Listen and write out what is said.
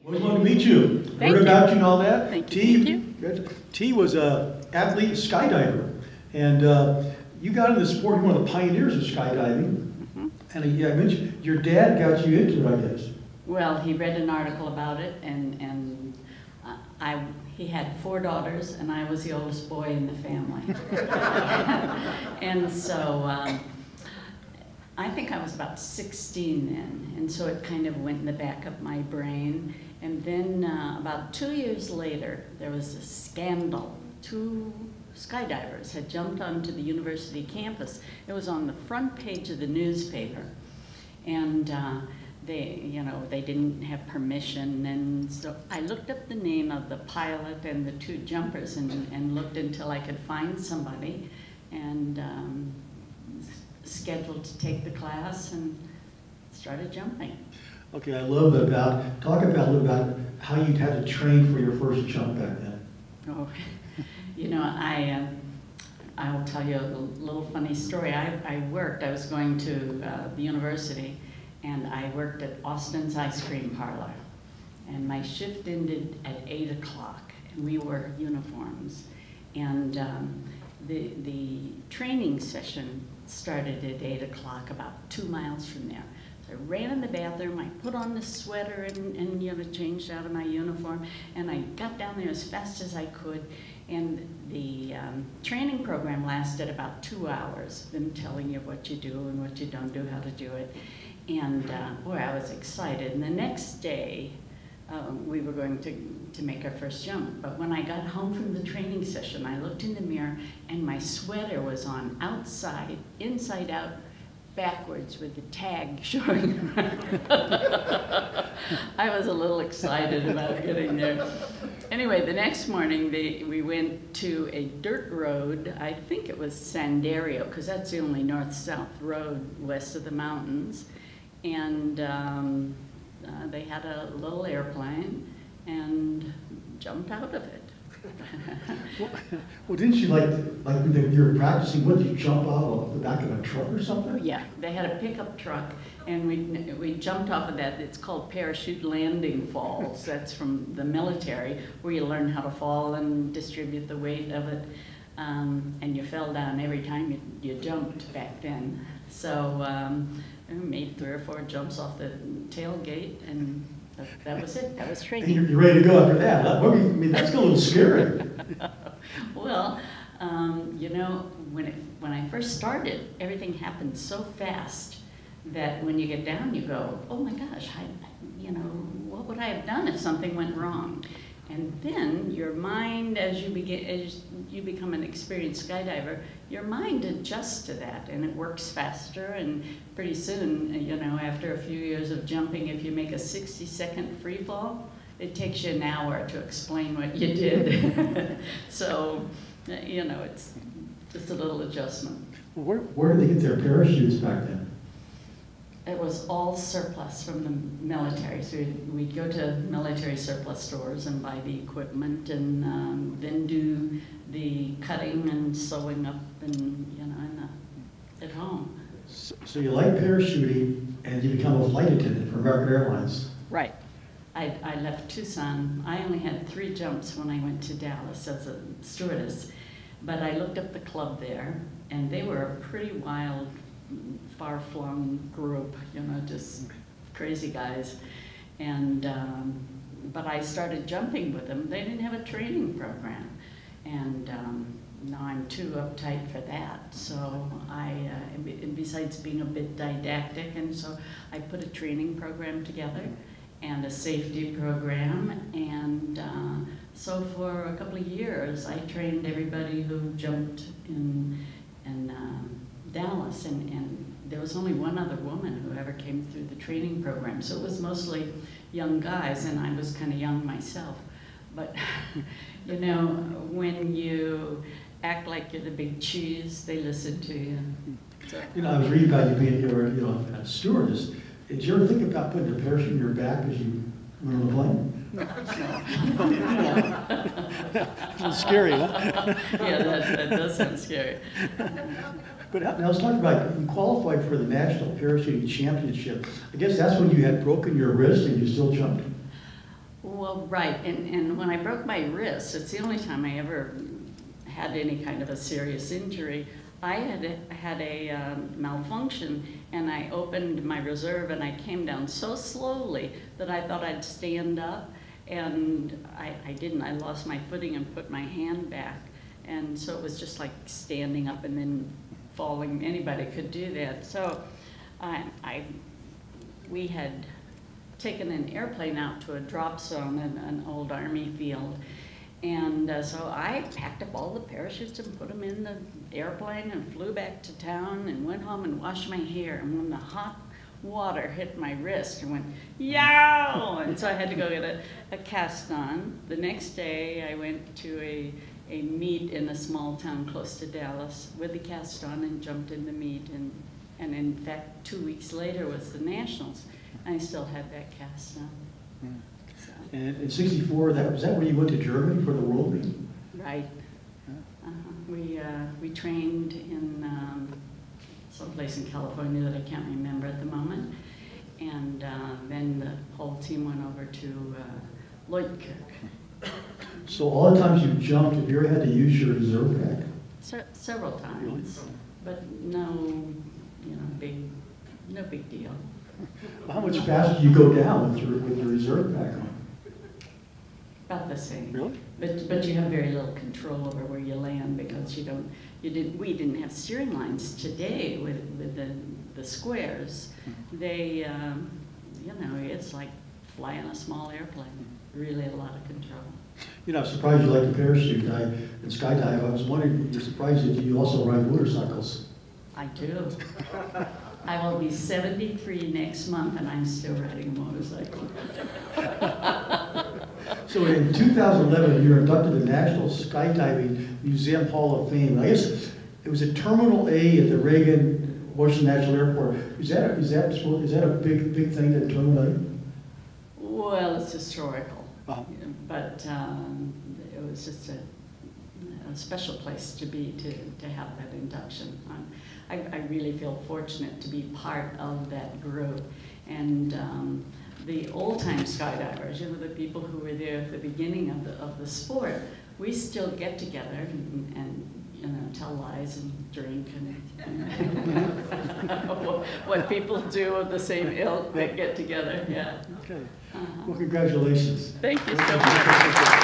Well, we want to meet you. Thank Heard you. about you and all that. Thank you. Thank you. Good. T was a athlete, skydiver, and you got into the sport. You're one of the pioneers of skydiving. And I mentioned your dad got you into it, I guess. Well, he read an article about it, and he had 4 daughters, and I was the oldest boy in the family. And so I think I was about 16 then, and so it kind of went in the back of my brain. And then about 2 years later, there was a scandal. 2 skydivers had jumped onto the university campus. It was on the front page of the newspaper, and they didn't have permission. And so I looked up the name of the pilot and the 2 jumpers and looked until I could find somebody, and scheduled to take the class and started jumping. Okay, I love that. Talk about a little about how you had to train for your first jump back then. Oh, you know, I will tell you a little funny story. I was going to the university, and I worked at Austin's Ice Cream Parlor. And my shift ended at 8 o'clock, and we wore uniforms. And the training session started at 8 o'clock, about 2 miles from there. So I ran in the bathroom, I put on the sweater and changed out of my uniform, and I got down there as fast as I could. And the training program lasted about 2 hours, them telling you what you do and what you don't do, how to do it. And boy, I was excited. And the next day, we were going to make our first jump. But when I got home from the training session, I looked in the mirror, and my sweater was on outside, inside out, backwards with the tag showing. I was a little excited about getting there. Anyway, the next morning we went to a dirt road. I think it was Sandario, because that's the only north-south road west of the mountains. And they had a little airplane and jumped out of it. Well, didn't you like when you were practicing? What did you jump out of the back of a truck or something? Yeah, they had a pickup truck, and we jumped off of that. It's called parachute landing falls. That's from the military, where you learn how to fall and distribute the weight of it. And you fell down every time you jumped back then. So we made 3 or 4 jumps off the tailgate, and that was it. That was training. And you're ready to go after that. I mean, that's a little scary. Well, you know, when I first started, everything happened so fast that when you get down, you go, oh my gosh, what would I have done if something went wrong? And then your mind, as you become an experienced skydiver, your mind adjusts to that, and it works faster. And pretty soon, after a few years of jumping, if you make a 60-second free fall, it takes you an hour to explain what you did. So, it's just a little adjustment. Where did they get their parachutes back then? It was all surplus from the military. So we'd go to military surplus stores and buy the equipment, and then do the cutting and sewing up, and at home. So you like parachuting, and you become a flight attendant for American Airlines. Right. I left Tucson. I only had 3 jumps when I went to Dallas as a stewardess, but I looked up the club there, and they were a pretty wild, far-flung group, just crazy guys. And but I started jumping with them. They didn't have a training program, and now I'm too uptight for that. So and besides being a bit didactic, and so I put a training program together and a safety program, and so for a couple of years I trained everybody who jumped in Dallas, and there was only one other woman who ever came through the training program, so it was mostly young guys, and I was kind of young myself. But when you act like you're the big cheese, they listen to you. So. I was reading about you being a stewardess. Did you ever think about putting a parachute in your back as you went on the plane? No. Sounds scary, huh? Yeah, that does sound scary. But now let's talk about, you qualified for the National Parachuting Championship. I guess that's when you had broken your wrist and you still jumped? Well, right, and when I broke my wrist, it's the only time I ever had any kind of a serious injury. I had a malfunction, and I opened my reserve, and I came down so slowly that I thought I'd stand up, and I didn't. I lost my footing and put my hand back, and so it was just like standing up and then falling. Anybody could do that. So we had taken an airplane out to a drop zone in an old Army field. And so I packed up all the parachutes and put them in the airplane and flew back to town and went home and washed my hair. And when the hot water hit my wrist, and went, yow! And so I had to go get a cast on. The next day I went to a meet in a small town close to Dallas with the cast on and jumped in the meet. And in fact, 2 weeks later was the Nationals. I still had that cast on. So. And in '64, was that when you went to Germany for the World Meet? Right. We trained in someplace in California that I can't remember at the moment. And then the whole team went over to Leutkirch. So all the times you jumped, have you ever had to use your reserve pack? Several times, but no big deal. How much faster do you go down with your reserve pack on? About the same. Really? But you have very little control over where you land because we didn't have steering lines today with the squares. They, it's like flying a small airplane. Really a lot of control. You know, I'm surprised you like the parachute and skydive. I was wondering, you're surprised that you also ride motorcycles. I do. I will be 73 next month, and I'm still riding a motorcycle. So in 2011, you were inducted to the National Skydiving Museum Hall of Fame. I guess it was at Terminal A at the Reagan Washington National Airport. Is that a big thing at Terminal A? Well, it's historical, but it was just a special place to be to have that induction. I really feel fortunate to be part of that group. And the old-time skydivers, the people who were there at the beginning of the sport, we still get together and tell lies and drink and what people do of the same ilk that get together. Yeah. Okay. Well, congratulations. Thank you so much.